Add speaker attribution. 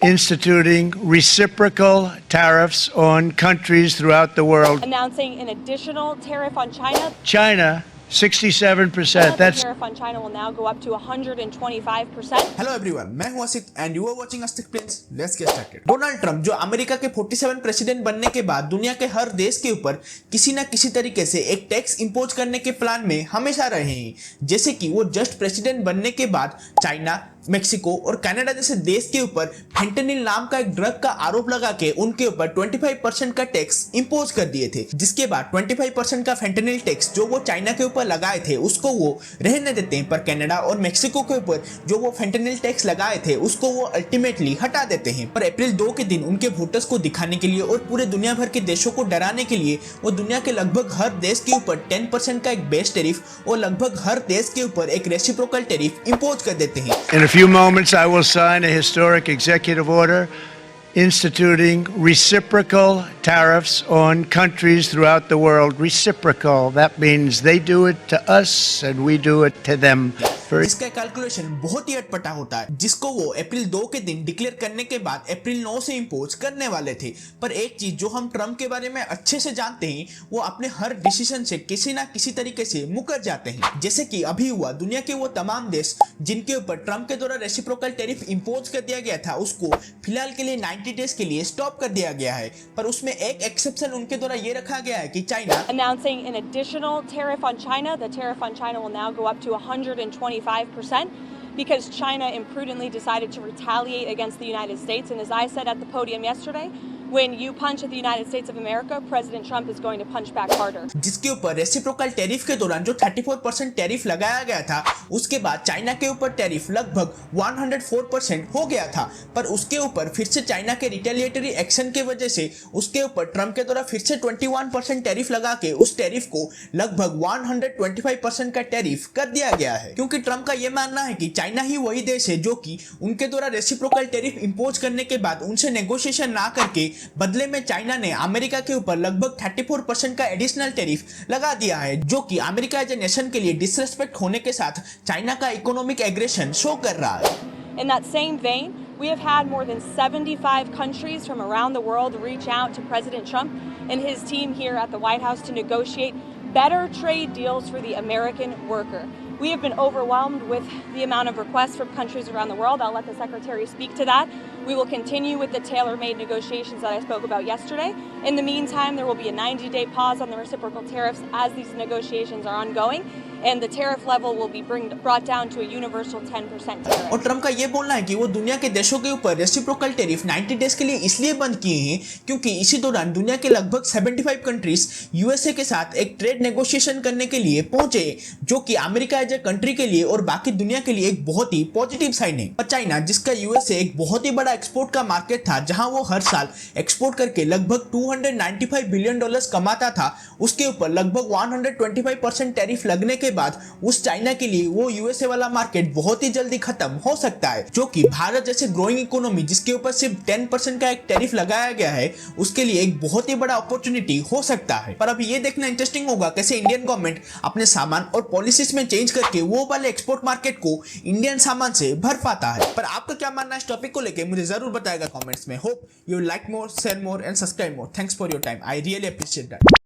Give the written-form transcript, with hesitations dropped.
Speaker 1: instituting reciprocal tariffs on countries throughout the world.
Speaker 2: Announcing an additional tariff on China.
Speaker 1: China, 67%.
Speaker 2: The tariff on China will now go up to 125%.
Speaker 3: Hello everyone, मैं हूं Asit and you are watching Astik Prince. Let's get started. Donald Trump जो America के 47 president बनने के बाद दुनिया के हर देश के ऊपर किसी ना किसी तरीके से एक टैक्स इंपोज करने के प्लान में हमेशा रहे हैं। जैसे कि वो जस्ट प्रेसिडेंट बनने के बाद चाइना, मेक्सिको और कनाडा जैसे देश के ऊपर फेंटेनिल नाम का एक ड्रग का आरोप लगा के उनके ऊपर 25% का टैक्स इंपोज कर दिए थे, जिसके बाद 25% का फेंटेनिल टैक्स जो वो चाइना के ऊपर लगाए थे उसको वो रहने देते हैं, पर कनाडा और मेक्सिको के ऊपर जो वो फेंटेनिल टैक्स लगाए थे उसको वो अल्टीमेटली हटा देते हैं। पर अप्रैल 2 के दिन उनके वोटर्स को दिखाने के लिए और पूरे दुनिया भर के देशों को डराने के लिए वो दुनिया के लगभग हर देश के ऊपर 10% का एक बेस टैरिफ और लगभग हर देश के ऊपर एक रेसिप्रोकल टैरिफ इंपोज कर देते हैं।
Speaker 1: In a few moments, I will sign a historic executive order instituting reciprocal tariffs on countries throughout the world. Reciprocal, that means they do it to us and we do it to them.
Speaker 3: इसका calculation बहुत ही अटपटा होता है, जिसको वो अप्रैल 2 के दिन declare करने के बाद अप्रैल 9 से इंपोज करने वाले थे। पर एक चीज जो हम ट्रम्प के बारे में अच्छे से जानते हैं, वो अपने हर डिसीजन से किसी ना किसी तरीके से मुकर जाते हैं। जैसे कि अभी हुआ, दुनिया के वो तमाम देश जिनके ऊपर ट्रम्प के द्वारा रेसिप्रोकल टैरिफ इंपोज कर दिया गया था उसको फिलहाल के लिए 90 डेज के लिए स्टॉप कर दिया गया है। पर उसमें एक एक्सेप्शन उनके द्वारा ये रखा गया है कि China
Speaker 2: Announcing an additional tariff on China. The tariff on China will now go up to 125% because China imprudently decided to retaliate against the United States. And as I said at the podium yesterday, when you punch at the United States of America, President Trump is going to punch back harder.
Speaker 3: जिसके ऊपर reciprocal tariff के दौरान जो 34% tariff लगाया गया था, उसके बाद चाइना के ऊपर टैरिफ लगभग 104% हो गया था। पर उसके ऊपर फिर से चाइना के रिटेलिएटरी एक्शन के वजह से उसके ऊपर ट्रम्प के द्वारा फिर से 21% टैरिफ लगा के उस टैरिफ को लगभग 125% का टैरिफ कर दिया गया है। क्योंकि ट्रम्प का यह मानना है कि चाइना ही वही देश है जो कि उनके द्वारा रेसिप्रोकल टैरिफ इंपोज करने के बाद उनसे नेगोशिएशन ना करके बदले में चाइना ने अमेरिका के ऊपर लगभग 34% का एडिशनल टैरिफ लगा दिया है, जो कि अमेरिका एज ए नेशन के लिए डिसरेस्पेक्ट होने के साथ चाइना का इकोनॉमिक एग्रेशन शो कर रहा है।
Speaker 2: In that same vein, we have had more than 75 countries from around the world reach out to President Trump and his team here at the White House to negotiate better trade deals for the American worker. We have been overwhelmed with the amount of requests from countries around the world. I'll let the Secretary speak to that. We will continue with the tailor-made negotiations that I spoke about yesterday. In the meantime, there will be a 90-day pause on the reciprocal tariffs as these negotiations are ongoing, and the tariff level will be brought down to a universal 10% tariff.
Speaker 3: और Trump का ये बोलना है कि वो दुनिया के देशों के ऊपर रेसिप्रोकल टैरिफ 90 डेज के लिए इसलिए बंद किए हैं क्योंकि इसी दौरान दुनिया के लगभग 75 कंट्रीज यूएसए के साथ एक ट्रेड नेगोशिएशन करने के लिए पहुंचे, जो कि अमेरिका एज ए कंट्री के लिए और बाकी दुनिया के लिए एक बहुत ही पॉजिटिव साइन है। और चाइना, जिसका यूएसए एक बहुत ही बड़ा एक्सपोर्ट का मार्केट था, जहां वो हर साल एक्सपोर्ट करके लगभग $295 बिलियन कमाता था, उसके ऊपर लगभग 125% टैरिफ लगने के बाद उस चाइना के लिए वो यूएसए वाला मार्केट बहुत ही जल्दी खत्म हो सकता है, जो कि भारत जैसे ग्रोइंग इकोनॉमी जिसके ऊपर सिर्फ 10% का एक टैरिफ लगाया गया है, उसके लिए एक बहुत ही बड़ा अपॉर्चुनिटी हो सकता है। पर अभी ये देखना इंटरेस्टिंग होगा कैसे इंडियन गवर्नमेंट अपने सामान और पॉलिसीज में चेंज करके वो वाले एक्सपोर्ट मार्केट को इंडियन सामान से भर पाता है। पर आपका क्या मानना है इस टॉपिक को लेके, मुझे जरूर बताएगा कमेंट्स में। Hope you like more, share more and subscribe more. Thanks for your time, I really appreciate that.